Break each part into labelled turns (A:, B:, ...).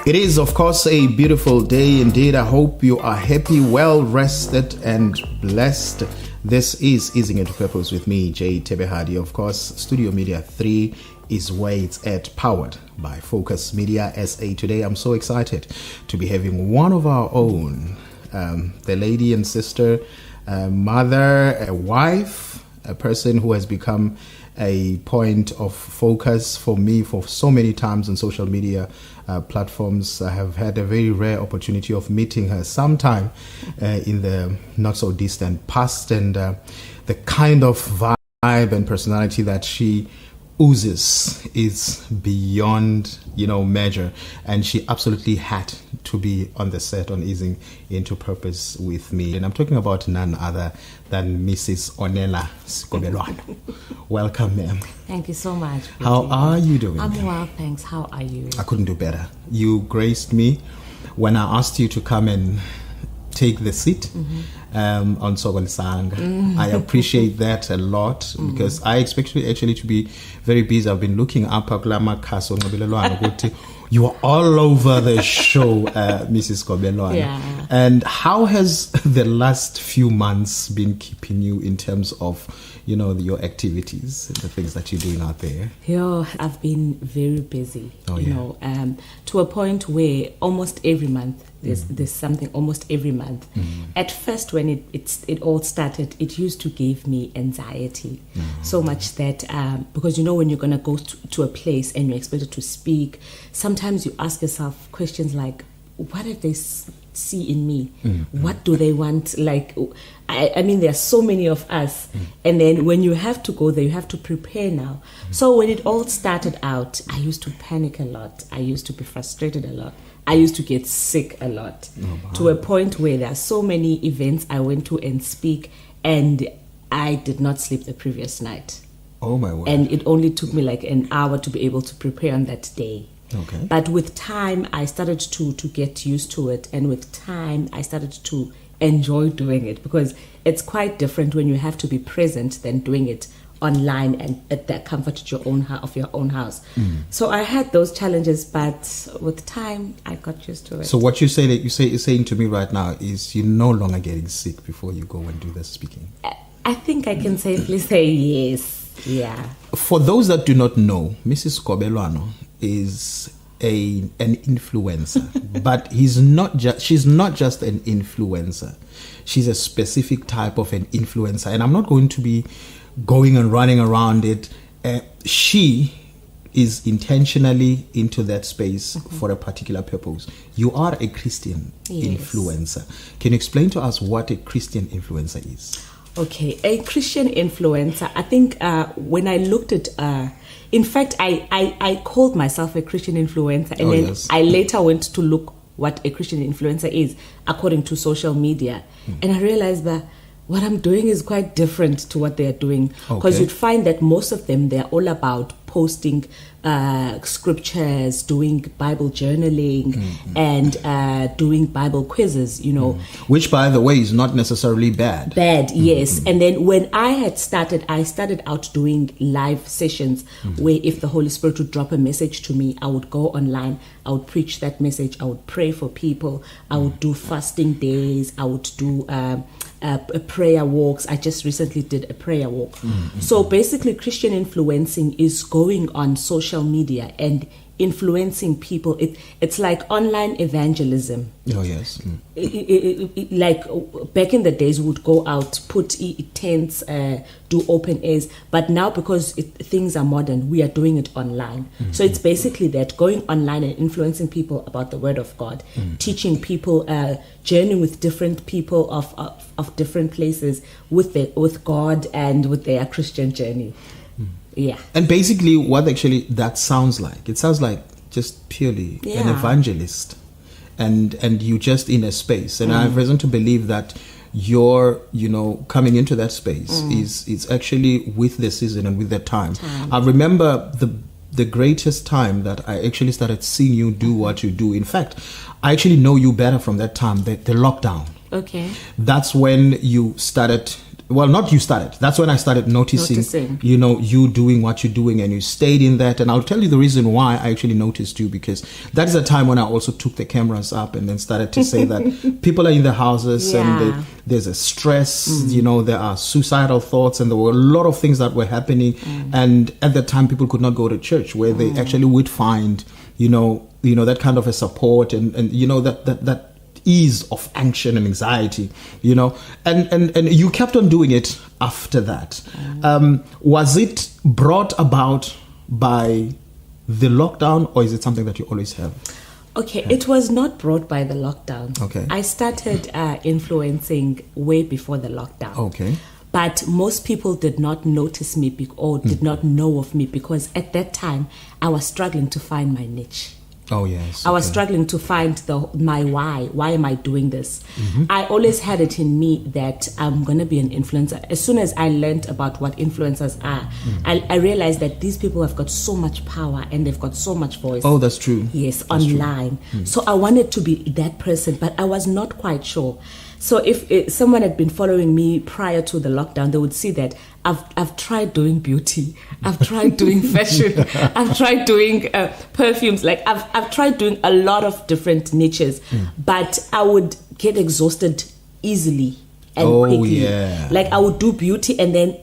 A: It is, of course, a beautiful day indeed. I hope you are happy, well rested, and blessed. This is Easing Into Purpose with me, Thebehadi. Of course, Studio Media 3 is where it's at, powered by Focus Media SA. Today, I'm so excited to be having one of our own, the lady and sister, mother, a wife, a person who has become a point of focus for me for so many times on social media platforms. I have had a very rare opportunity of meeting her sometime in the not so distant past, and the kind of vibe and personality that she oozes is beyond, measure, and she absolutely had to be on the set on Easing Into Purpose with me. And I'm talking about none other than Mrs. Onela Sigobelwana. Welcome, ma'am.
B: Thank you so much.
A: How are you doing?
B: I'm well, thanks. How are you?
A: I couldn't do better. You graced me when I asked you to come and take the seat on Sogol. I appreciate that a lot because I expect you actually to be very busy. I've been looking up you are all over the show, Mrs. Sigobelwana.
B: Yeah.
A: And how has the last few months been keeping you in terms of, your activities, the things that you're doing out there?
B: I've been very busy. To a point where almost every month there's something. Almost every month. At first, when it all started, it used to give me anxiety so much that because when you're gonna go to a place and you're expected to speak, sometimes you ask yourself questions like, what if they see in me? What do they want? Like, I mean, there are so many of us, and then when you have to go there, you have to prepare now. So when it all started out, I used to panic a lot. I used to be frustrated a lot. I used to get sick a lot, to a point where there are so many events I went to and speak, and I did not sleep the previous night.
A: Oh my word!
B: And it only took me like an hour to be able to prepare on that day.
A: Okay.
B: But with time, I started to get used to it. And with time, I started to enjoy doing it because it's quite different when you have to be present than doing it online and at the comfort of your own house. So I had those challenges, but with time, I got used to it.
A: So what you're saying to me right now is you're no longer getting sick before you go and do the speaking.
B: I think I can safely say yes. Yeah. For
A: those that do not know, Mrs. Sigobelwana is an influencer, but she's not just an influencer. She's a specific type of an influencer, and I'm not going to be going and running around it. She is intentionally into that space for a particular purpose. You are a Christian influencer. Can you explain to us what a Christian influencer is?
B: Okay, a Christian influencer. I think when I looked at, in fact, I called myself a Christian influencer, and I later went to look what a Christian influencer is according to social media, and I realized that what I'm doing is quite different to what they're doing, because you'd find that most of them, they're all about posting scriptures, doing Bible journaling, and doing Bible quizzes,
A: Which, by the way, is not necessarily bad.
B: Yes. And then when I started out doing live sessions where if the Holy Spirit would drop a message to me, I would go online, I would preach that message, I would pray for people, I would do fasting days, I would do prayer walks. I just recently did a prayer walk. So basically, Christian influencing is going on social media and influencing people. It's like online evangelism.
A: Oh yes.
B: Like back in the days, we would go out, put tents, do open airs. But now, because things are modern, we are doing it online. So it's basically that, going online and influencing people about the Word of God, teaching people, journeying with different people of different places with God and with their Christian journey. Yeah.
A: And basically what actually that sounds like, it sounds like just purely an evangelist, and you just in a space. And I have reason to believe that your coming into that space is actually with the season and with the time. I remember the greatest time that I actually started seeing you do what you do. In fact, I actually know you better from that time, the lockdown.
B: Okay.
A: That's when you started well, not you started. That's when I started noticing, you doing what you're doing, and you stayed in that. And I'll tell you the reason why I actually noticed you, because that is a time when I also took the cameras up and then started to say that people are in the houses and there's a stress, there are suicidal thoughts, and there were a lot of things that were happening. And at that time, people could not go to church, where they actually would find, that kind of a support and that ease of anxiety and anxiety, and you kept on doing it after that. Was it brought about by the lockdown, or is it something that you always have?
B: Okay, it was not brought by the lockdown.
A: Okay.
B: I started influencing way before the lockdown.
A: Okay.
B: But most people did not notice me or did not know of me, because at that time I was struggling to find my niche.
A: Oh, yes.
B: I was struggling to find my why. Why am I doing this? I always had it in me that I'm going to be an influencer. As soon as I learned about what influencers are, I realized that these people have got so much power and they've got so much voice.
A: Oh, that's true.
B: Yes, that's online. True. So I wanted to be that person, but I was not quite sure. So if someone had been following me prior to the lockdown, they would see that I've tried doing beauty, I've tried doing fashion, I've tried doing perfumes. Like I've tried doing a lot of different niches, but I would get exhausted easily and quickly. Yeah. Like I would do beauty, and then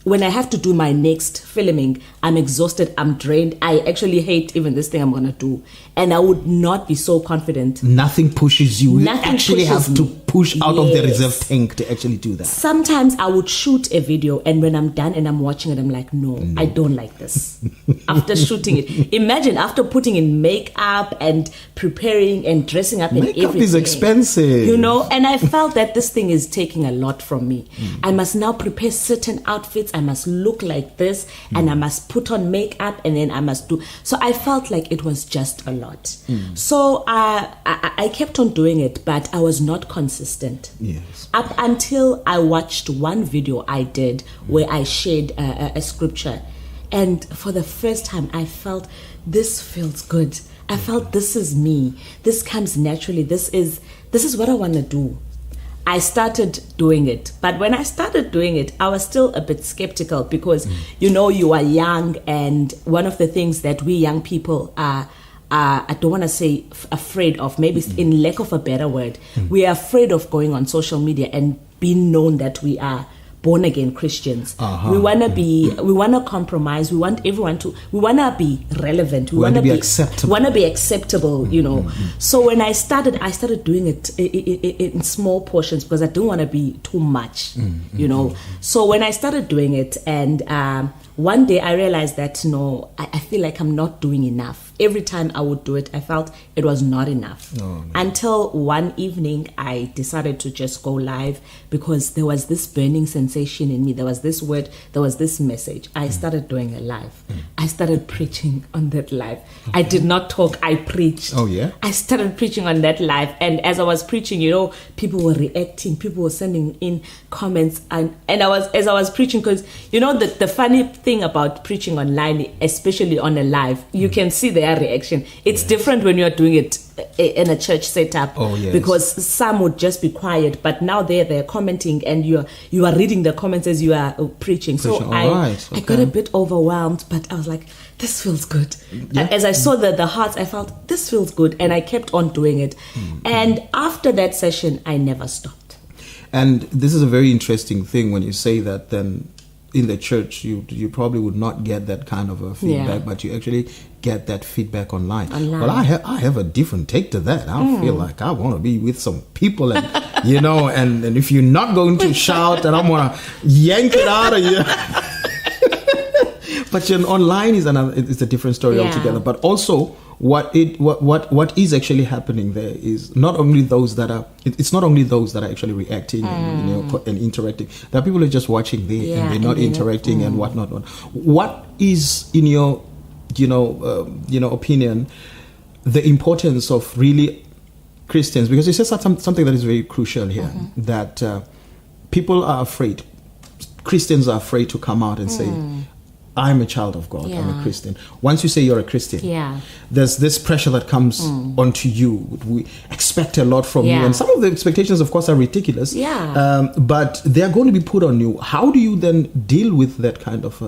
B: when I have to do my next filming, I'm exhausted, I'm drained. I actually hate even this thing I'm going to do. And I would not be so confident.
A: Nothing pushes you. You actually have to push out of the reserve tank to actually do that.
B: Sometimes I would shoot a video, and when I'm done and I'm watching it, I'm like, no. I don't like this. After shooting it. Imagine after putting in makeup and preparing and dressing up and everything.
A: Makeup is expensive.
B: And I felt that this thing is taking a lot from me. I must now prepare certain outfits. I must look like this, and I must put on makeup, and then I must do. So I felt like it was just a lot. So I kept on doing it, but I was not consistent.
A: Yes.
B: Up until I watched one video I did where I shared a scripture, and for the first time I felt this feels good. I felt this is me. This comes naturally. This is what I want to do. I started doing it. But when I started doing it, I was still a bit skeptical, because, you are young, and one of the things that we young people are, I don't want to say afraid of, maybe in lack of a better word, we are afraid of going on social media and being known that we are born again Christians. We want to compromise. We want everyone to, we want to be relevant. We want to be acceptable. We want to be acceptable, So when I started doing it in small portions, because I don't want to be too much, So when I started doing it, and one day I realized that, no, I feel like I'm not doing enough. Every time I would do it, I felt it was not enough. Oh, no. Until one evening, I decided to just go live, because there was this burning sensation in me. There was this word, there was this message. I started doing a live. I started preaching on that live. Okay. I did not talk, I preached. Oh, yeah? I started preaching on that live. And as I was preaching, people were reacting. People were sending in comments. And as I was preaching, because, the funny thing about preaching online, especially on a live, you can see their reaction. It's different when you're doing it in a church setup, because some would just be quiet, but now they're commenting, and you are reading the comments as you are preaching. So I got a bit overwhelmed, but I was like, this feels good. As I saw the hearts, I felt this feels good, and I kept on doing it. And after that session, I never stopped.
A: And this is a very interesting thing when you say that. Then in the church, you probably would not get that kind of a feedback, but you actually get that feedback online. Well, I have a different take to that. I feel like I want to be with some people, and and if you're not going to shout, and I'm gonna yank it out of you. But online is it's a different story altogether. But also, what is actually happening there is not only those that are actually reacting and interacting. There are people who are just watching there and they're not interacting and whatnot. What is, in your opinion, the importance of really Christians? Because you said something that is very crucial here, that people are afraid. Christians are afraid to come out and say, I'm a child of God, I'm a Christian. Once you say you're a Christian, there's this pressure that comes onto you. We expect a lot from you. And some of the expectations, of course, are ridiculous. But they're going to be put on you. How do you then deal with that kind of...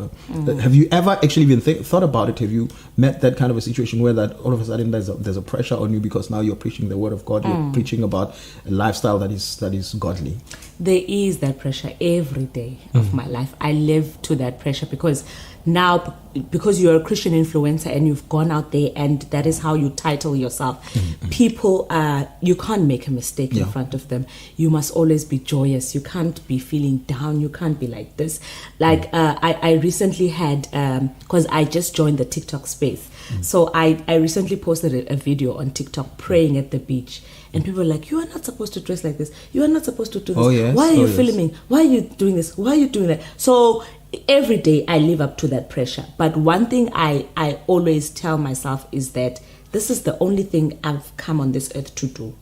A: have you ever actually even thought about it? Have you met that kind of a situation where that all of a sudden there's a pressure on you because now you're preaching the word of God, you're preaching about a lifestyle that is godly?
B: There is that pressure every day of my life. I live to that pressure because now, because you're a Christian influencer and you've gone out there and that is how you title yourself, people, you can't make a mistake in front of them. You must always be joyous. You can't be feeling down. You can't be like this. Like I recently had, because I just joined the TikTok space. So I recently posted a video on TikTok praying at the beach. And people are like, you are not supposed to dress like this. You are not supposed to do this. Why are you filming? Why are you doing this? Why are you doing that? So every day I live up to that pressure. But one thing I always tell myself is that this is the only thing I've come on this earth to do.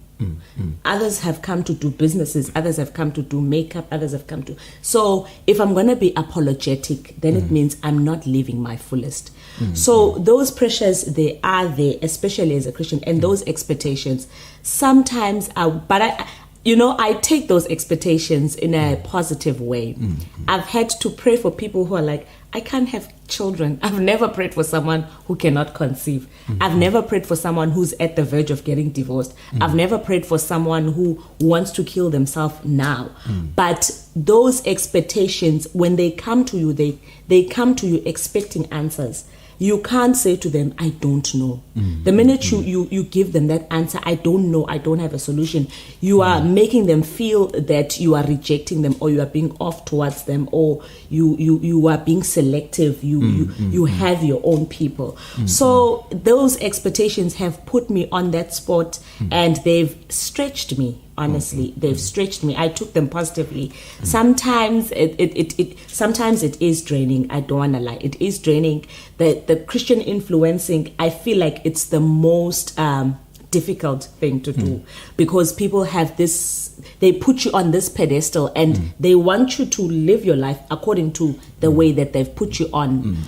B: Others have come to do businesses. Others have come to do makeup. Others have come to... So if I'm going to be apologetic, then it means I'm not living my fullest. So those pressures, they are there, especially as a Christian, and those expectations sometimes are... But I take those expectations in a positive way. I've had to pray for people who are like, I can't have children. I've never prayed for someone who cannot conceive. I've never prayed for someone who's at the verge of getting divorced. I've never prayed for someone who wants to kill themselves now. But those expectations, when they come to you, they come to you expecting answers. You can't say to them, I don't know. The minute you give them that answer, I don't know, I don't have a solution, you are making them feel that you are rejecting them, or you are being off towards them, or you are being selective, you have your own people. So those expectations have put me on that spot, and they've stretched me. Honestly, they've stretched me. I took them positively. Sometimes sometimes it is draining. I don't want to lie. It is draining. The Christian influencing, I feel like it's the most difficult thing to do, because people have this, they put you on this pedestal and they want you to live your life according to the way that they've put you on.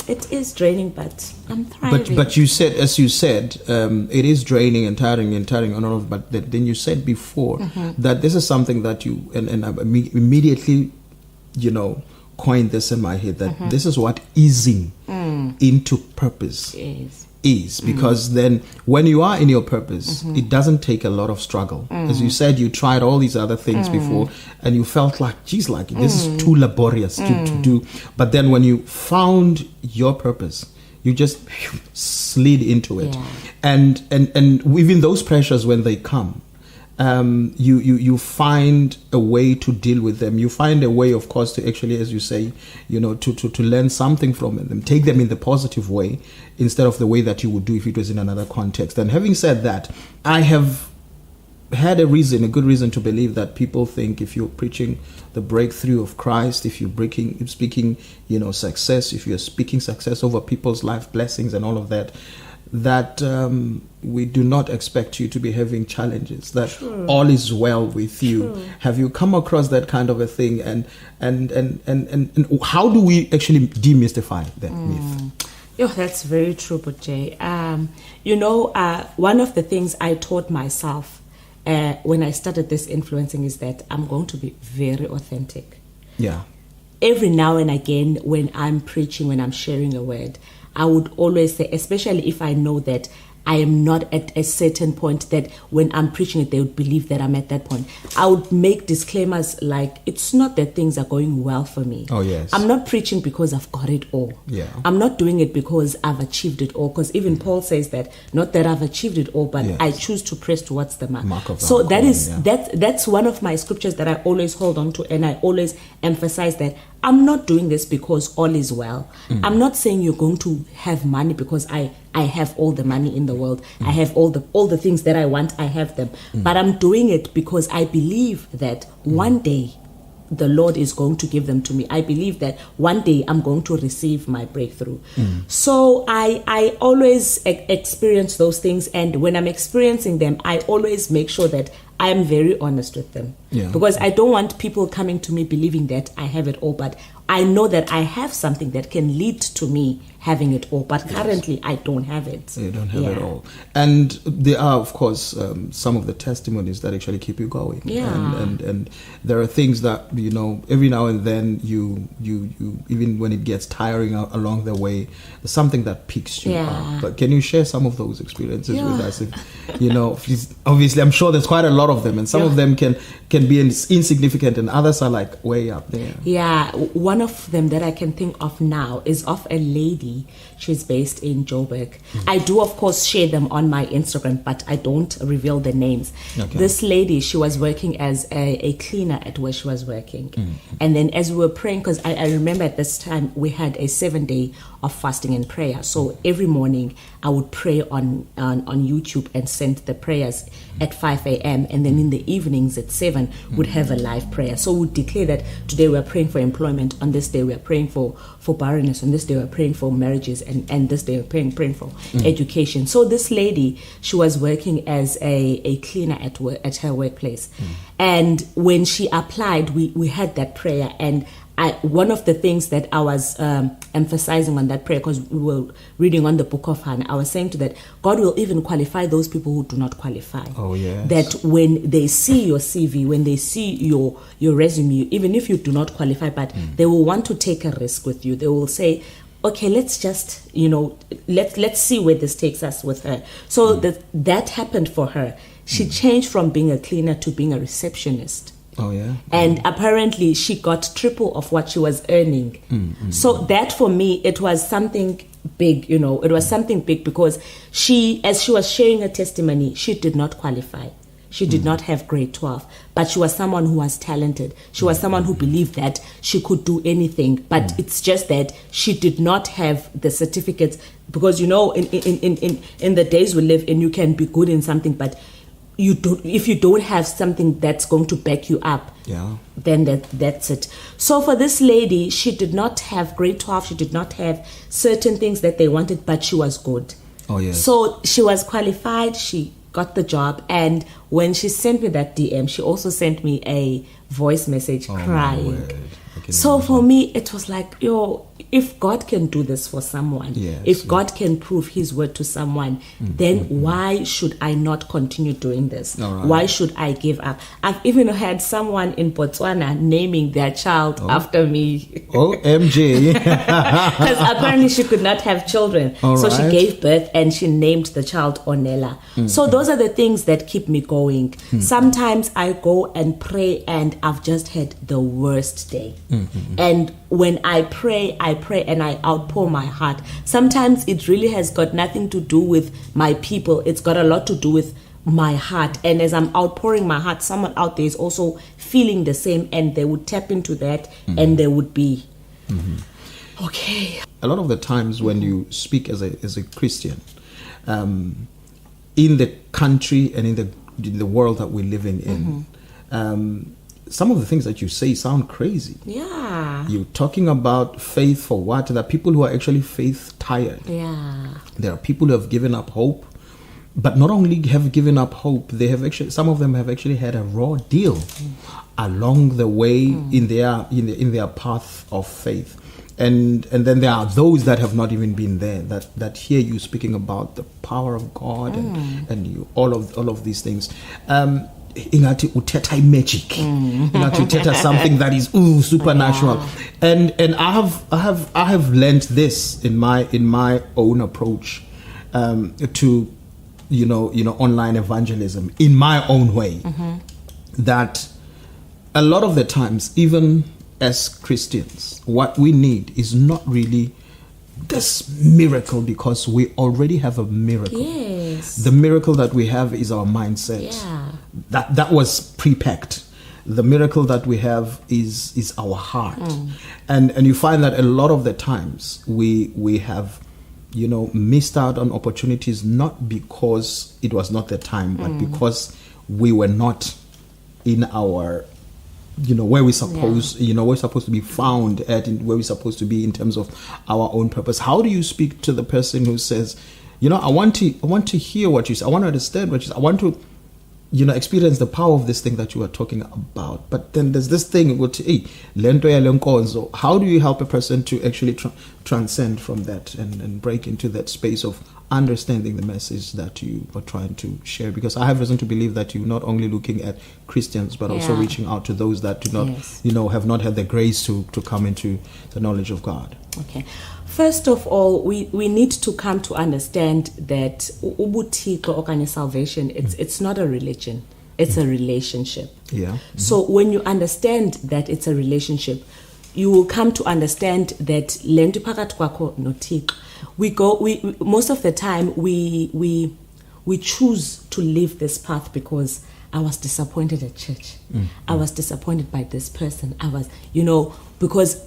B: It is draining, but I'm thriving.
A: But you said, as you said, it is draining and tiring and all of. But then you said before that this is something that you and I immediately, coined this in my head, that this is what easing into purpose is, because then when you are in your purpose, it doesn't take a lot of struggle. As you said, you tried all these other things before and you felt like, geez, like this is too laborious to do. But then when you found your purpose, you just slid into it. And even those pressures, when they come, you find a way to deal with them. You find a way, of course, to actually, as you say, to learn something from them, take them in the positive way instead of the way that you would do if it was in another context. And having said that, I have had a good reason to believe that people think if you're preaching the breakthrough of Christ, if you're speaking, success, if you're speaking success over people's life, blessings and all of that, we do not expect you to be having challenges, that all is well with you. Have you come across that kind of a thing? And how do we actually demystify that myth?
B: That's very true, Butche. One of the things I taught myself when I started this influencing is that I'm going to be very authentic. Every now and again, when I'm preaching, when I'm sharing a word, I would always say, especially if I know that I am not at a certain point, that when I'm preaching it, they would believe that I'm at that point, I would make disclaimers like, it's not that things are going well for me. I'm not preaching because I've got it all. I'm not doing it because I've achieved it all, because even Paul says that, not that I've achieved it all, but I choose to press towards the mark of
A: so
B: that's one of my scriptures that I always hold on to, and I always emphasize that I'm not doing this because all is well. I'm not saying you're going to have money because I have all the money in the world. I have all the things that I want, I have them. But I'm doing it because I believe that one day the Lord is going to give them to me. I believe that one day I'm going to receive my breakthrough. So I always experience those things, and when I'm experiencing them, I always make sure that I'm very honest with them. Because I don't want people coming to me believing that I have it all, but I know that I have something that can lead to me having it all, but currently I don't have it.
A: You don't have it all. And there are, of course, some of the testimonies that actually keep you going. And there are things that, every now and then you even when it gets tiring along the way, something that picks you up. But can you share some of those experiences with us? Obviously, I'm sure there's quite a lot of them, and some of them can be insignificant, and others are like way up there.
B: Yeah, one of them that I can think of now is of a lady. She's based in Joburg. I do, of course, share them on my Instagram, but I don't reveal the names. Okay. This lady, she was working as a cleaner at where she was working. And then as we were praying, because I remember at this time we had a 7-day of fasting and prayer. So every morning I would pray on YouTube and send the prayers at 5 a.m. And then in the evenings at 7, we'd have a live prayer. So we'd declare that today we're praying for employment, on this day we're praying for barrenness, on this day we're praying for marriages, and this day we're praying for education. So this lady, she was working as a cleaner at her workplace. And when she applied, we had that prayer, and one of the things that I was emphasizing on that prayer, because we were reading on the book of Hannah, I was saying to that, God will even qualify those people who do not qualify.
A: Oh, yes.
B: That when they see your CV, when they see your resume, even if you do not qualify, but they will want to take a risk with you. They will say, okay, let's just, let's see where this takes us with her. So that happened for her. She changed from being a cleaner to being a receptionist.
A: Oh, yeah.
B: And apparently she got triple of what she was earning. So that for me, it was something big, it was something big, because as she was sharing her testimony, she did not qualify. She did not have grade 12, but she was someone who was talented. She was someone who believed that she could do anything, but it's just that she did not have the certificates, because, in the days we live in, you can be good in something, but if you don't have something that's going to back you up, then that's it. So for this lady, she did not have grade 12, she did not have certain things that they wanted, but she was good.
A: Oh, yes.
B: So she was qualified, she got the job, and when she sent me that DM, she also sent me a voice message crying. So for me, it was like, if God can do this for someone, if God can prove his word to someone, then why should I not continue doing this? Right. Why should I give up? I've even had someone in Botswana naming their child after me.
A: OMG.
B: Because apparently she could not have children. So she gave birth and she named the child Onela. So those are the things that keep me going. Sometimes I go and pray and I've just had the worst day. And when I pray and I outpour my heart. Sometimes it really has got nothing to do with my people. It's got a lot to do with my heart. And as I'm outpouring my heart, someone out there is also feeling the same, and they would tap into that and they would be okay.
A: A lot of the times when you speak as a Christian, in the country and in the world that we're living in, some of the things that you say sound crazy.
B: Yeah.
A: You're talking about faith for what? There are people who are actually faith tired.
B: Yeah.
A: There are people who have given up hope, but not only have given up hope, they have actually, some of them have actually had a raw deal along the way in their path of faith. And then there are those that have not even been there, that hear you speaking about the power of God and you, all of these things. Ingati uteta magic, ingati uteta something that is supernatural, and I have learned this in my own approach to online evangelism in my own way, that a lot of the times, even as Christians, what we need is not really this miracle, because we already have a miracle.
B: Yes.
A: The miracle that we have is our mindset.
B: Yeah.
A: That was pre-packed. The miracle that we have is our heart. And you find that a lot of the times we have missed out on opportunities, not because it was not the time, but because we were not in our where we're supposed to be found at, where we're supposed to be in terms of our own purpose. How do you speak to the person who says, I want to hear what you say, I want to understand what you say, I want to experience the power of this thing that you are talking about. But then there's this thing, how do you help a person to actually transcend from that and break into that space of understanding the message that you are trying to share? Because I have reason to believe that you're not only looking at Christians, but also reaching out to those that do not, have not had the grace to come into the knowledge of God.
B: Okay. First of all, we need to come to understand that ubuthixo okanye salvation, it's not a religion, it's a relationship.
A: Yeah. Mm-hmm.
B: So when you understand that it's a relationship, you will come to understand that lento phakathi kwakho noThixo. We most of the time we choose to live this path because I was disappointed at church. Mm-hmm. I was disappointed by this person. I was, because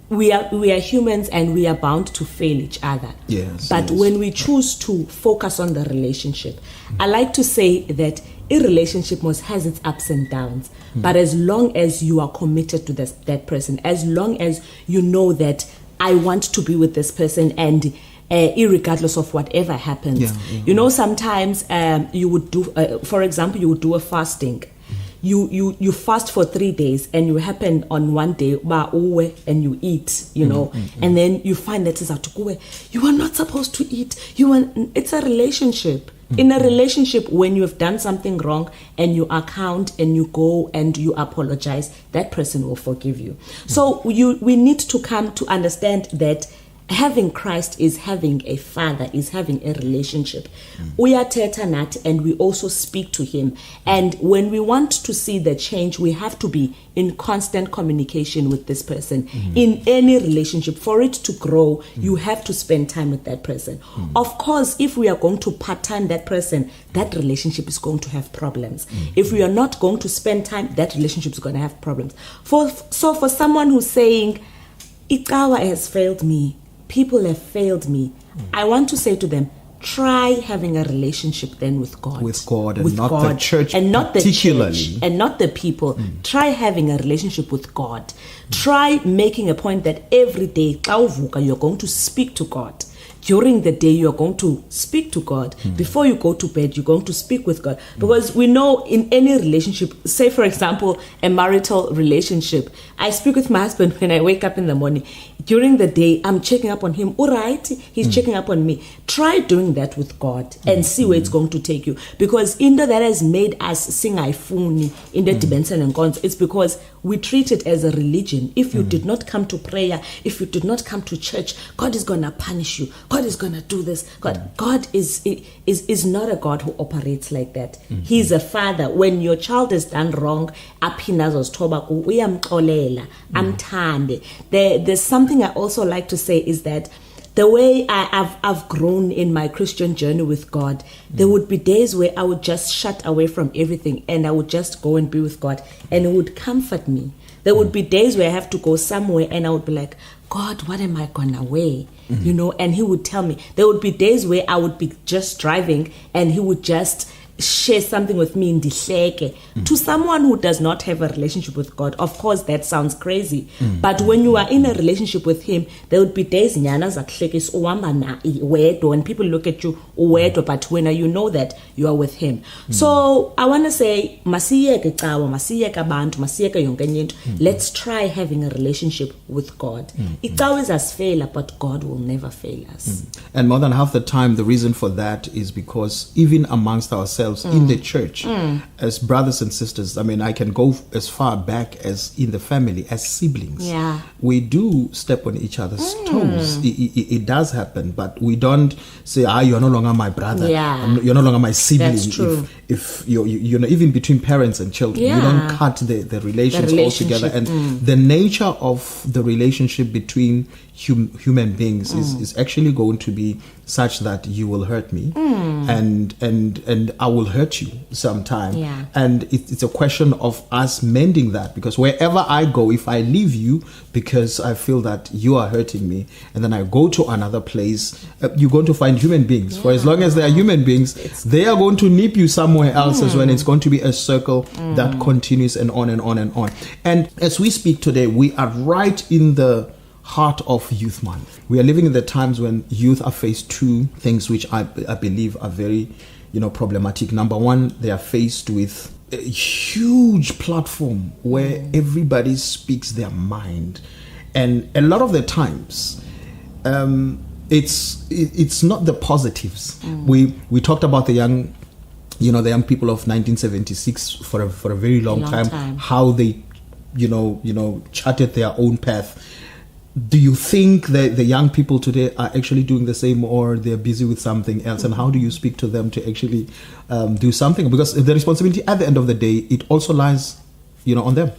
B: we are humans and we are bound to fail each other.
A: Yes.
B: But when we choose to focus on the relationship, I like to say that a relationship must has its ups and downs. But as long as you are committed to that person, as long as you know that I want to be with this person, and irregardless of whatever happens, sometimes you would do, for example, you would do a fasting. You fast for 3 days and you happen on one day and you eat, and then you find that you are not supposed to eat. It's a relationship. In a relationship, when you have done something wrong and you account and you go and you apologize, that person will forgive you. So we need to come to understand that having Christ is having a father, is having a relationship. We are teta nat and we also speak to him. And when we want to see the change, we have to be in constant communication with this person. In any relationship, for it to grow, you have to spend time with that person. Of course, if we are going to part-time that person, that relationship is going to have problems. If we are not going to spend time, that relationship is going to have problems. So for someone who's saying, Ikawa has failed me, people have failed me, I want to say to them, try having a relationship then with God.
A: With God and not the church,
B: and not
A: particularly.
B: The church and not the people. Try having a relationship with God. Try making a point that every day you're going to speak to God. During the day, you're going to speak to God. Before you go to bed, you're going to speak with God. Because we know in any relationship, say for example, a marital relationship, I speak with my husband when I wake up in the morning. During the day, I'm checking up on him. All right, he's checking up on me. Try doing that with God and see where it's going to take you. Because in that has made us sing ifuni in the dimension and cons, it's because we treat it as a religion. If you did not come to prayer, if you did not come to church, God is going to punish you. God is going to do this. God is not a God who operates like that. He's a father. When your child has done wrong, there's something I also like to say is that the way I've grown in my Christian journey with God, there would be days where I would just shut away from everything and I would just go and be with God, and it would comfort me. There would be days where I have to go somewhere and I would be like, God, what am I gonna wear? And he would tell me. There would be days where I would be just driving and he would just share something with me in Dihleke. To someone who does not have a relationship with God, of course that sounds crazy. But when you are in a relationship with him, there would be days when people look at you, but when you know that you are with him. So I want to say, let's try having a relationship with God. It always has failed, but God will never fail us.
A: And more than half the time, the reason for that is because even amongst ourselves in the church, as brothers and sisters, I mean, I can go as far back as in the family, as siblings.
B: Yeah.
A: We do step on each other's toes. It does happen, but we don't say, you're no longer my brother.
B: Yeah.
A: You're no longer my sibling.
B: That's true.
A: If even between parents and children, you don't cut the relations altogether. And the nature of the relationship between human beings is actually going to be such that you will hurt me and I will hurt you sometime.
B: Yeah.
A: And it's a question of us mending that, because wherever I go, if I leave you because I feel that you are hurting me, and then I go to another place, you're going to find human beings. For as long as they are human beings, they are going to nip you somewhere else as well. It's going to be a circle that continues and on and on and on. And as we speak today, we are right in the heart of Youth Month. We are living in the times when youth are faced two things which I believe are very problematic. Number one, they are faced with a huge platform where everybody speaks their mind, and a lot of the times it's not the positives. We talked about the young people of 1976 for a very long time, how they charted their own path. Do you think that the young people today are actually doing the same, or they're busy with something else? And how do you speak to them to actually do something? Because the responsibility at the end of the day, it also lies, on them.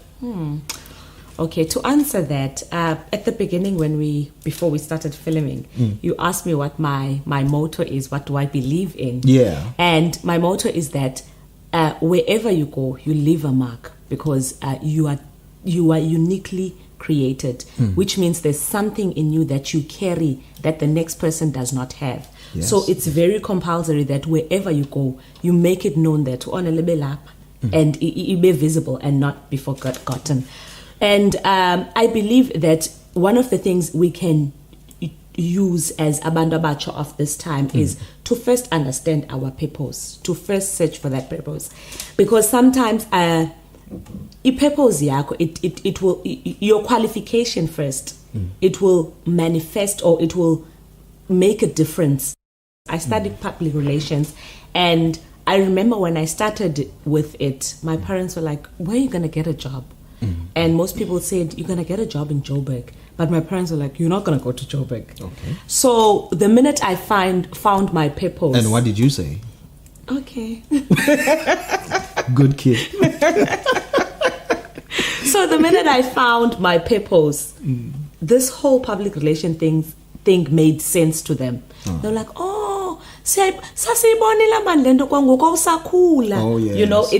B: Okay, to answer that, at the beginning before we started filming, you asked me what my motto is, what do I believe in?
A: Yeah.
B: And my motto is that wherever you go, you leave a mark, because you are uniquely created, which means there's something in you that you carry that the next person does not have. Yes. So it's very compulsory that wherever you go, you make it known that Onela and it be visible and not be forgotten. And I believe that one of the things we can use as abantu abatsha of this time is to first understand our purpose, to first search for that purpose, because sometimes purpose yakho, it will, your qualification first, it will manifest, or it will make a difference. I studied public relations, and I remember when I started with it, my parents were like, where are you going to get a job? And most people said, you're going to get a job in Joburg. But my parents were like, you're not going to go to Joburg. Okay. So the minute I found my purpose.
A: And what did you say?
B: Okay.
A: Good kid.
B: So the minute I found my purpose, this whole public relation thing made sense to them. They were like, oh, it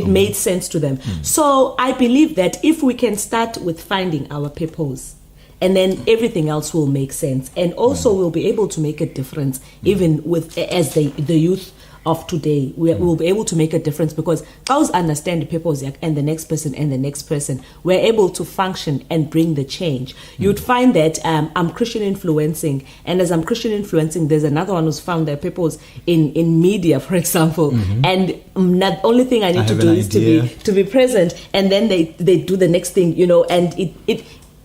B: made sense to them. So I believe that if we can start with finding our purpose, and then everything else will make sense, and also we'll be able to make a difference, even with as the youth of today, we'll be able to make a difference, because those understand the purpose, and the next person and the next person, we're able to function and bring the change. You'd find that I'm Christian influencing, and as I'm Christian influencing, there's another one who's found their purpose in media, for example, and the only thing I need to do is to be present, and then they do the next thing, and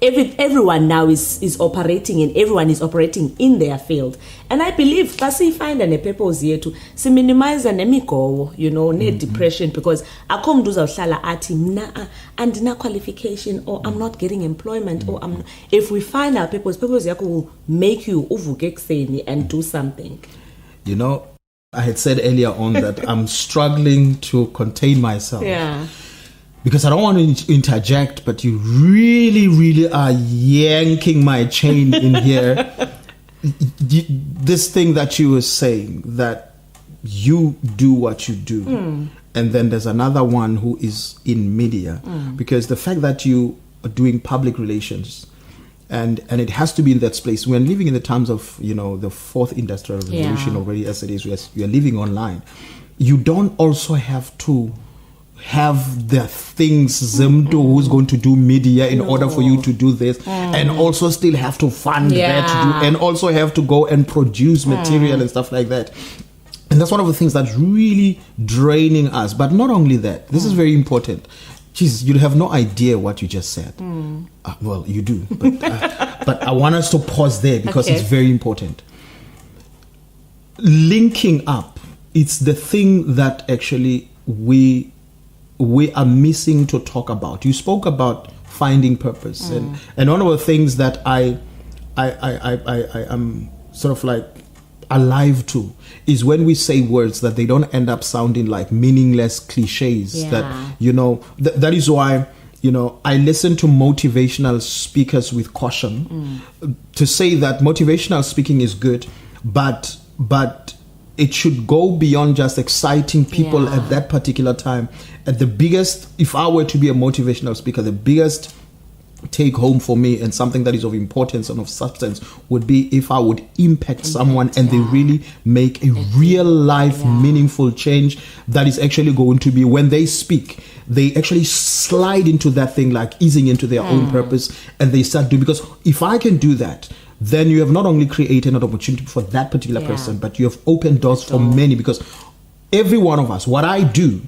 B: everyone now is operating, and everyone is operating in their field. And I believe that's if find a purpose here to minimize an emigo, depression, because akom uzawuhlala athi and na qualification, or I'm not getting employment, or if we find our purpose yakho will make you uvuke ekuseni and do something.
A: I had said earlier on that I'm struggling to contain myself.
B: Yeah.
A: Because I don't want to interject, but you really, really are yanking my chain in here. This thing that you were saying, that you do what you do. And then there's another one who is in media. Because the fact that you are doing public relations, and it has to be in that space. We're living in the times of, the fourth industrial revolution already, as it is. We are living online. You don't also have to have the things who's going to do media in order for you to do this, and also still have to fund that, and also have to go and produce material and stuff like that. And that's one of the things that's really draining us. But not only that, this is very important. Jeez, you have no idea what you just said. Well, you do, but I want us to pause there, because it's very important. Linking up, it's the thing that actually we are missing to talk about. You spoke about finding purpose, and one of the things that I am sort of like alive to is when we say words that they don't end up sounding like meaningless cliches. That that is why I listen to motivational speakers with caution, to say that motivational speaking is good, but it should go beyond just exciting people at that particular time. At the biggest, if I were to be a motivational speaker, the biggest take home for me, and something that is of importance and of substance, would be if I would impact someone and they really make a real life meaningful change that is actually going to be, when they speak, they actually slide into that thing, like easing into their own purpose, and they start doing. Because if I can do that, then you have not only created an opportunity for that particular person, but you have opened doors for many. Because every one of us, what I do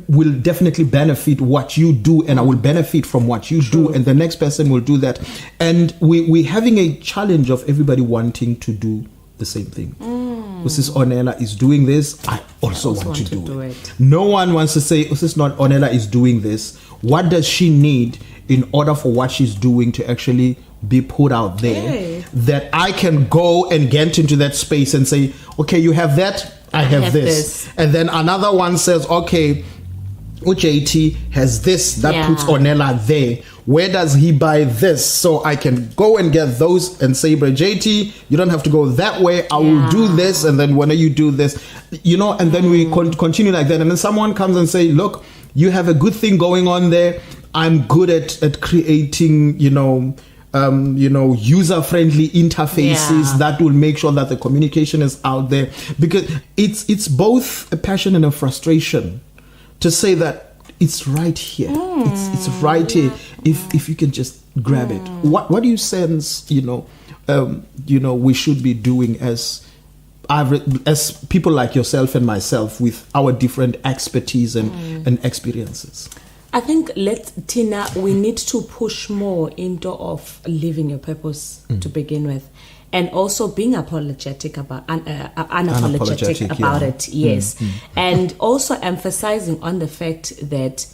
A: will definitely benefit what you do, and I will benefit from what you do, and the next person will do that. And we're having a challenge of everybody wanting to do the same thing. Mrs. Onela is doing this, I also want to do it. No one wants to say, Mrs. Onela is doing this. What does she need in order for what she's doing to actually be put out there, that I can go and get into that space and say, okay, you have that, I have this. And then another one says, okay, JT has this, that puts Onela there. Where does he buy this? So I can go and get those and say, but JT, you don't have to go that way. I will do this. And then when you do this, and then we continue like that. And then someone comes and say, look, you have a good thing going on there. I'm good at creating, user-friendly interfaces that will make sure that the communication is out there, because it's both a passion and a frustration to say that it's right here. It's right here. If you can just grab it. What do you sense? We should be doing as people like yourself and myself with our different expertise and experiences.
B: I think Tina, we need to push more into of living your purpose to begin with, and also being unapologetic about it. Yes, and also emphasizing on the fact that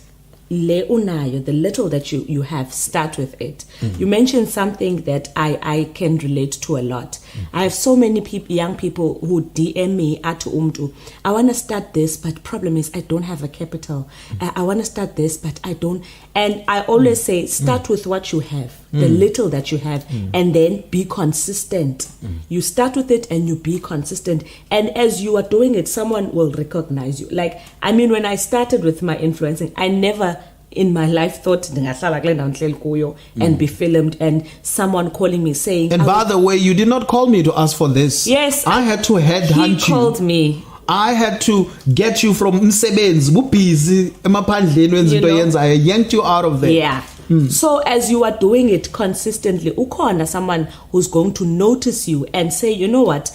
B: the little that you have, start with it. You mentioned something that I can relate to a lot. I have so many young people who DM me at I want to start this, but problem is I don't have a capital. I want to start this, but I don't. And I always say, start with what you have, the little that you have, and then be consistent. You start with it and you be consistent. And as you are doing it, someone will recognize you. When I started with my influencing, I never in my life thought and be filmed and someone calling me saying,
A: and by the way, you did not call me to ask for this.
B: Yes,
A: I had to headhunt you.
B: He called me.
A: I had to get you from Msebenzi, busy, I yanked you out of there.
B: Yeah. So as you are doing it consistently, ukhona someone who's going to notice you and say, you know what,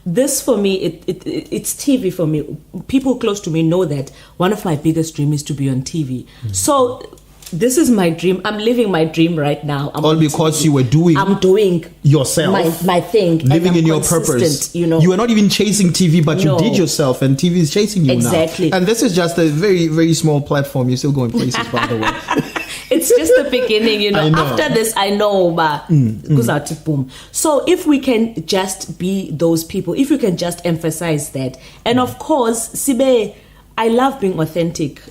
B: this for me, it's TV for me. People close to me know that one of my biggest dreams is to be on TV. So this is my dream. I'm living my dream right now.
A: All because you were doing.
B: I'm doing
A: yourself,
B: my thing,
A: living in your purpose. You were not even chasing TV, but you did yourself, and TV is chasing you
B: exactly.
A: now. And this is just a very, very small platform. You're still going places, by the way.
B: It's just the beginning, After this, I know, but boom. So if we can just be those people, if we can just emphasize that, and of course, Sibe, I love being authentic.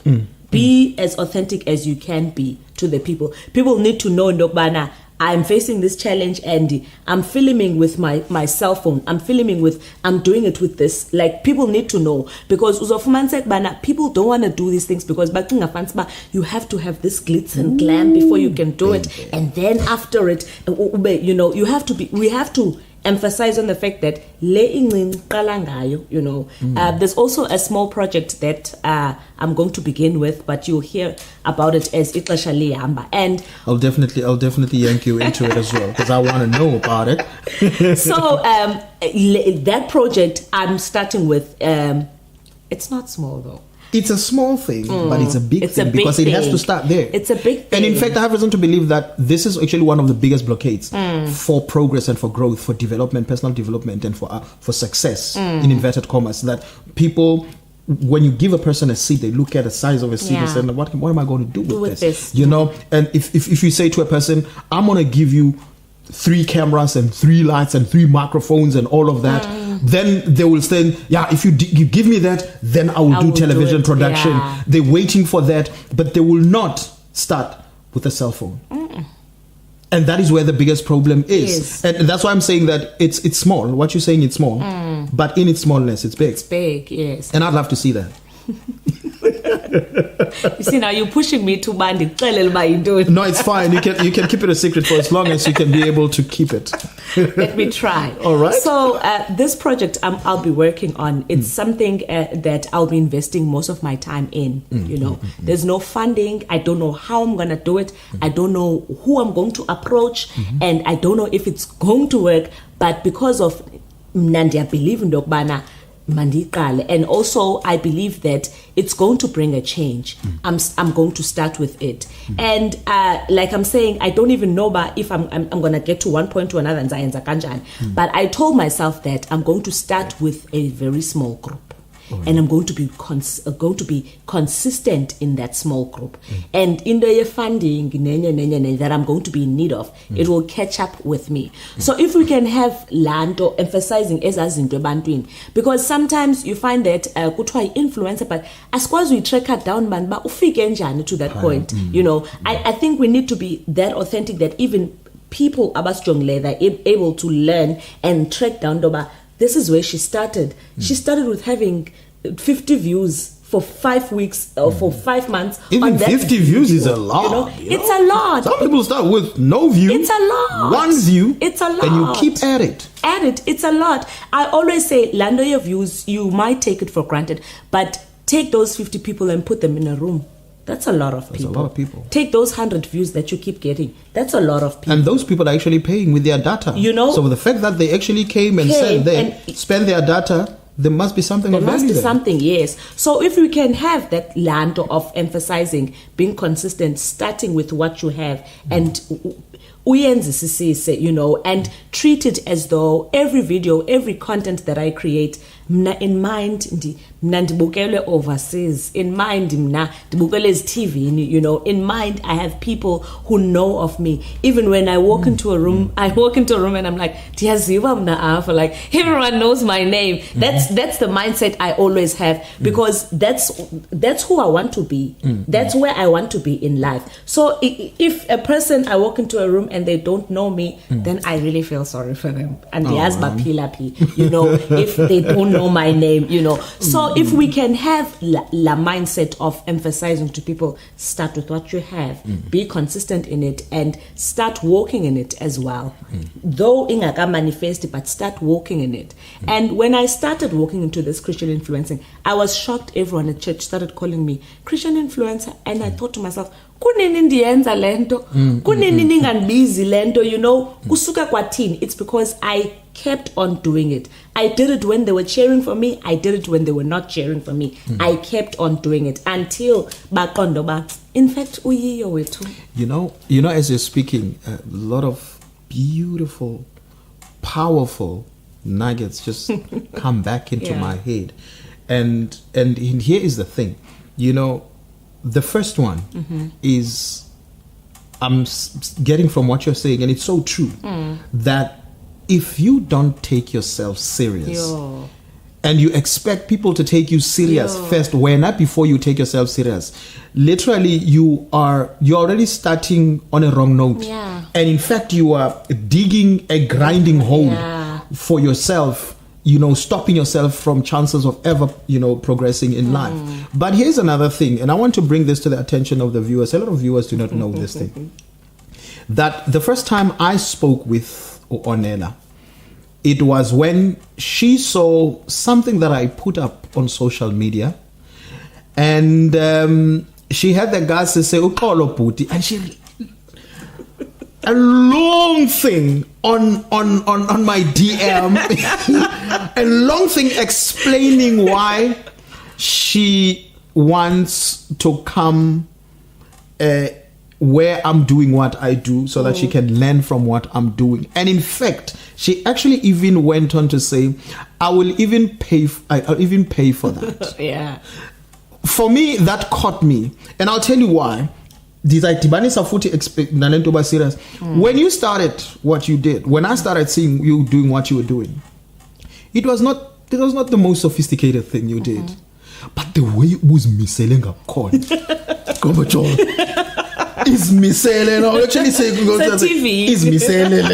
B: Be as authentic as you can be to the people. People need to know, Nokbana, I'm facing this challenge and I'm filming with my cell phone. I'm doing it with this. People need to know, because people don't want to do these things because you have to have this glitz and glam before you can do it. And then after it, we have to emphasize on the fact that there's also a small project that I'm going to begin with, but you'll hear about it as Ixesha Lihamba. And
A: I'll definitely yank you into it as well, because I want to know about it.
B: So that project I'm starting with, it's not small though.
A: It's a small thing, but it's a big thing because it has to start there.
B: It's a big thing.
A: And in fact, I have reason to believe that this is actually one of the biggest blockades for progress and for growth, for development, personal development, and for success, in inverted commas. That people, when you give a person a seat, they look at the size of a seat and say, what am I going to do with this? And if you say to a person, I'm going to give you 3 cameras and 3 lights and 3 microphones and all of that, then they will say, if you give me that, then I will do television production. They're waiting for that, but they will not start with a cell phone. And that is where the biggest problem is. And that's why I'm saying that it's small. What you're saying, it's small, but in its smallness, it's big.
B: It's big, yes.
A: And I'd love to see that.
B: You see, now you're pushing me to band it.
A: No, it's fine. You can keep it a secret for as long as you can be able to keep it.
B: Let me try.
A: All right.
B: So this project I'll be working on, it's something that I'll be investing most of my time in. There's no funding. I don't know how I'm going to do it. I don't know who I'm going to approach, and I don't know if it's going to work. But because of mna believe in dokubana mandiqale, and also I believe that it's going to bring a change. I'm going to start with it, and like I'm saying, I don't even know if I'm going to get to one point to another, but I told myself that I'm going to start with a very small group. And I'm going to be consistent in that small group. And in the funding that I'm going to be in need of, it will catch up with me. So if we can have land or emphasizing because sometimes you find that kuthiwa influencer, but as long as we track it down, but ufike njani to that point, you know, I think we need to be that authentic that even people abasijongile are able to learn and track down doba. This is where she started. She started with having 50 views for 5 weeks or for 5 months.
A: Even 50 views is a lot.
B: You know? It's a lot.
A: Some people start with no view.
B: It's a lot.
A: 1 view.
B: It's a lot.
A: And you keep at it.
B: At it. It's a lot. I always say, land your views, you might take it for granted, but take those 50 people and put them in a room. That's a lot of people.
A: That's a lot of people.
B: Take those 100 views that you keep getting. That's a lot of people.
A: And those people are actually paying with their data.
B: You know?
A: So the fact that they actually came and said they spend their data, there must be something of value there.
B: There must be something, yes. So if we can have that land of emphasizing, being consistent, starting with what you have, and you know, and treat it as though every video, every content that I create, in mind, ndibukele overseas, in mind, ndibukele TV, you know, in mind, I have people who know of me. Even when I walk into a room, and I'm like, like everyone knows my name. That's the mindset I always have, because that's who I want to be. That's where I want to be in life. So if a person, I walk into a room and they don't know me, then I really feel sorry for them. And they ask you know, if they don't know my name, you know. So if we can have la mindset of emphasizing to people, start with what you have, be consistent in it, and start walking in it as well. Though ingaka manifest, but start walking in it. And when I started walking into this Christian influencing, I was shocked. Everyone at church started calling me Christian influencer, and I thought to myself, kunini ndiyenza lento, kunini ningandibizi lento, you know, kusuka kwathini. It's because I kept on doing it. I did it when they were cheering for me. I did it when they were not cheering for me. I kept on doing it until bakondoba. In fact, uyiyo wethu. You know,
A: as you're speaking, a lot of beautiful, powerful nuggets just come back into my head, and here is the thing, you know. The first one is, I'm getting from what you're saying, and it's so true, that if you don't take yourself serious and you expect people to take you serious first, not before you take yourself serious, literally you're already starting on a wrong note. And in fact, you are digging a grinding hole for yourself, you know, stopping yourself from chances of ever, you know, progressing in life. But here's another thing, and I want to bring this to the attention of the viewers. A lot of viewers do not know this thing. That the first time I spoke with Onela, it was when she saw something that I put up on social media, and she had the guts to say, "Ukolo puti," and she a long thing on my DM, a long thing explaining why she wants to come where I'm doing what I do, so that she can learn from what I'm doing. And in fact, she actually even went on to say, I'll even pay for that. For me, that caught me, and I'll tell you why. When you started what you did, when I started seeing you doing what you were doing, it was not the most sophisticated thing you did, but the way it was selling a coin, is me selling. I'll actually say
B: TV.
A: Is me selling.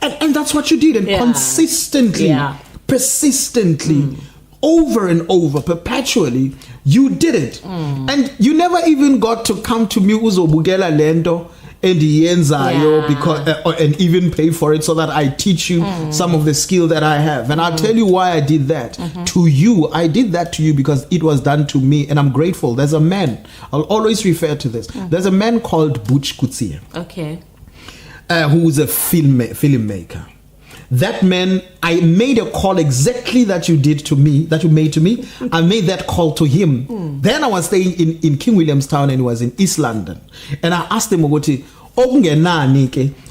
A: And that's what you did, and consistently, persistently. Over and over, perpetually, you did it. And you never even got to come to me uzobukela lento endiyenzayo because and even pay for it so that I teach you some of the skill that I have. And I'll tell you why I did that to you. I did that to you because it was done to me, and I'm grateful. There's a man, I'll always refer to this. There's a man called Butch Kutsia.
B: Okay.
A: who's a filmmaker. That man, I made a call exactly that you did to me, that you made to me. I made that call to him. Then I was staying in King Williamstown and he was in East London. And I asked him,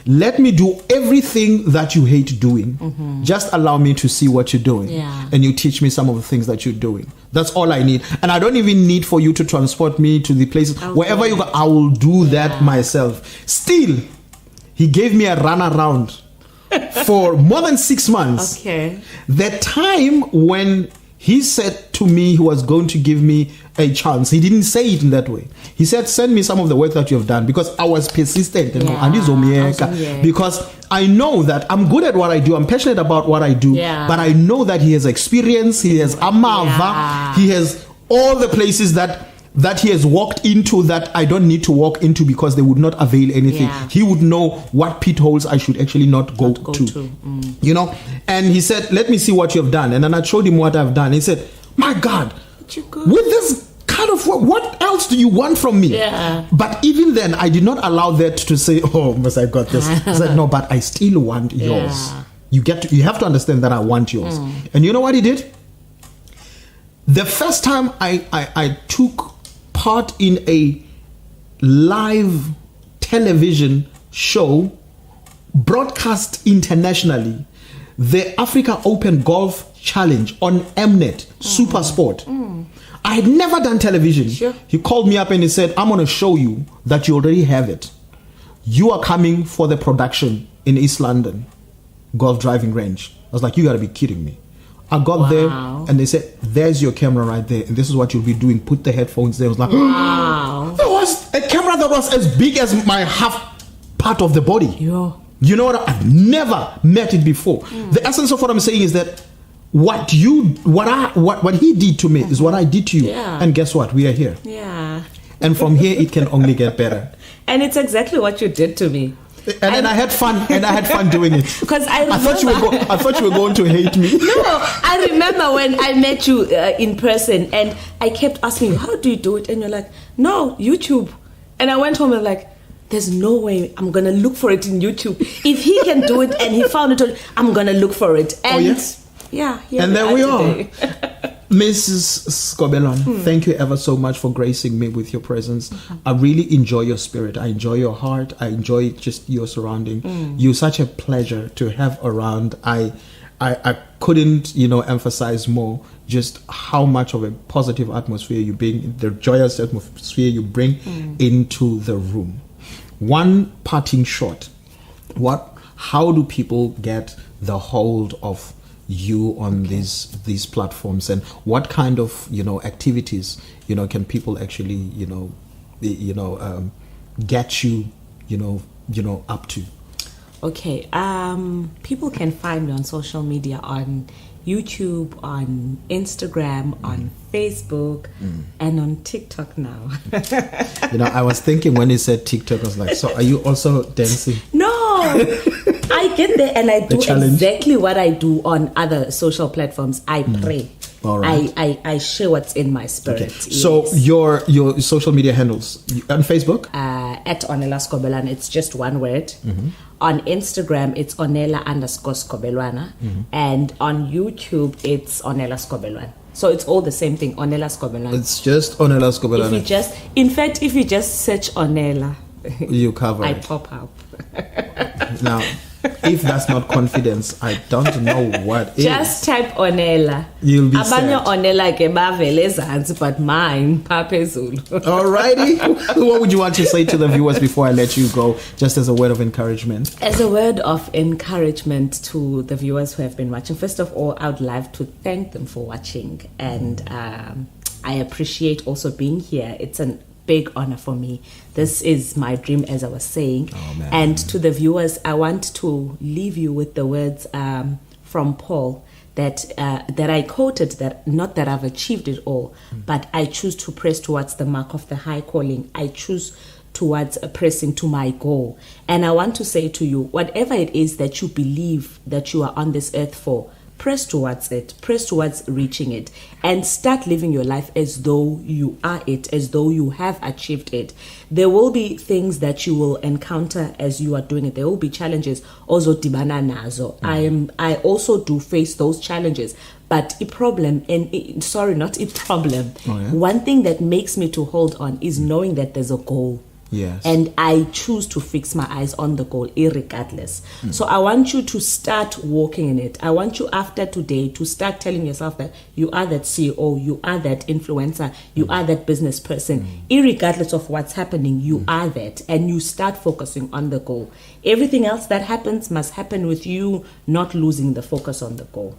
A: let me do everything that you hate doing. Just allow me to see what you're doing.
B: Yeah.
A: And you teach me some of the things that you're doing. That's all I need. And I don't even need for you to transport me to the places. Wherever you go, I will do that myself. Still, he gave me a run around for more than 6 months.
B: Okay.
A: The time when he said to me he was going to give me a chance, he didn't say it in that way. He said, send me some of the work that you have done, because I was persistent. Because I know that I'm good at what I do. I'm passionate about what I do.
B: Yeah.
A: But I know that he has experience. He has amava.
B: Yeah.
A: He has all the places that he has walked into that I don't need to walk into, because they would not avail anything.
B: Yeah.
A: He would know what pit holes I should actually not go to. You know? And he said, let me see what you have done. And then I showed him what I've done. He said, my God, with this kind of work, what else do you want from me?
B: Yeah.
A: But even then, I did not allow that to say, oh, must I got this? I said, no, but I still want yours.
B: Yeah.
A: You have to understand that I want yours. And you know what he did? The first time I took part in a live television show broadcast internationally, the Africa Open Golf Challenge on Mnet Super Sport. I had never done television.
B: Sure.
A: He called me up and he said, I'm going to show you that you already have it. You are coming for the production in East London golf driving range. I was like, you got to be kidding me. I got there and they said, there's your camera right there, and this is what you'll be doing. Put the headphones there. I was like,
B: wow.
A: There was a camera that was as big as my half part of the body.
B: Yeah.
A: You know what? I've never met it before. The essence of what I'm saying is that what he did to me is what I did to you.
B: Yeah.
A: And guess what? We are here.
B: Yeah.
A: And from here, it can only get better.
B: And it's exactly what you did to me.
A: And then I had fun doing it.
B: Because I
A: thought you were going to hate me.
B: No, I remember when I met you in person, and I kept asking you, how do you do it? And you're like, no, YouTube. And I went home and like, there's no way I'm going to look for it in YouTube. If he can do it and he found it, I'm going to look for it. And yeah.
A: And there we are. Mrs. Sigobelwana, thank you ever so much for gracing me with your presence. I really enjoy your spirit. I enjoy your heart. I enjoy just your surrounding. You're such a pleasure to have around. I couldn't, emphasize more just how much of a positive atmosphere you bring, the joyous atmosphere you bring into the room. One parting shot. How do people get the hold of you on these platforms, and what kind of activities can people actually get you up to?
B: Okay, people can find me on social media, on YouTube, on Instagram, on Facebook, and on TikTok now.
A: I was thinking when he said TikTok, I was like, so are you also dancing?
B: No, I get there and I do exactly what I do on other social platforms. I pray.
A: All right.
B: I share what's in my spirit.
A: Okay. So your social media handles on Facebook?
B: At Onela Sigobelwana, it's just one word. On Instagram, it's Onela_Sigobelwana. And on YouTube, it's Onela Sigobelwana. So it's all the same thing, Onela Sigobelwana.
A: It's just Onela Sigobelwana.
B: If you just search Onela,
A: you cover
B: I
A: it.
B: pop up.
A: Now, if that's not confidence, I don't know what is.
B: Just type Onela.
A: You'll be
B: Abanye
A: sad.
B: Onela ke bavele ezantsi, but mine phezulu.
A: Alrighty. What would you want to say to the viewers before I let you go, just as a word of encouragement?
B: As a word of encouragement to the viewers who have been watching, first of all, I would like to thank them for watching, and I appreciate also being here. It's a big honor for me. This is my dream, as I was saying. And to the viewers, I want to leave you with the words from Paul that I quoted, that not that I've achieved it all, but I choose to press towards the mark of the high calling. I choose towards pressing to my goal. And I want to say to you, whatever it is that you believe that you are on this earth for, press towards it, press towards reaching it, and start living your life as though you are it, as though you have achieved it. There will be things that you will encounter as you are doing it. There will be challenges. Also, dibana nazo. I also do face those challenges. But a problem, not a problem.
A: Oh, yeah?
B: One thing that makes me to hold on is knowing that there's a goal.
A: Yes.
B: And I choose to fix my eyes on the goal, irregardless. So I want you to start walking in it. I want you after today to start telling yourself that you are that CEO, you are that influencer, you are that business person. Irregardless of what's happening, you are that. And you start focusing on the goal. Everything else that happens must happen with you not losing the focus on the goal.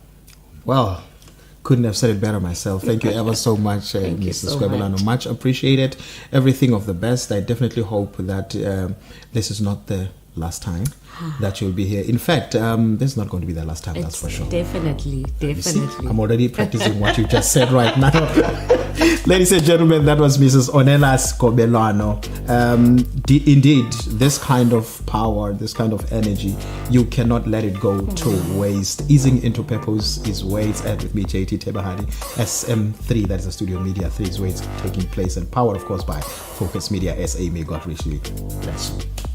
A: Well, couldn't have said it better myself. Thank you ever so much, Mrs. Sigobelwana. Much appreciated. Everything of the best. I definitely hope that this is not the last time that you'll be here. In fact, this is not going to be the last time, that's for sure.
B: Definitely.
A: See, I'm already practicing what you just said right now. Ladies and gentlemen, that was Mrs. Onela Sigobelwana. Indeed, this kind of power, this kind of energy, you cannot let it go to waste. Easing into purpose is where it's at with me, JT Thebehadi. SM3, that is the Studio Media 3, is where it's taking place, and powered, of course, by Focus Media SA. May God richly bless you.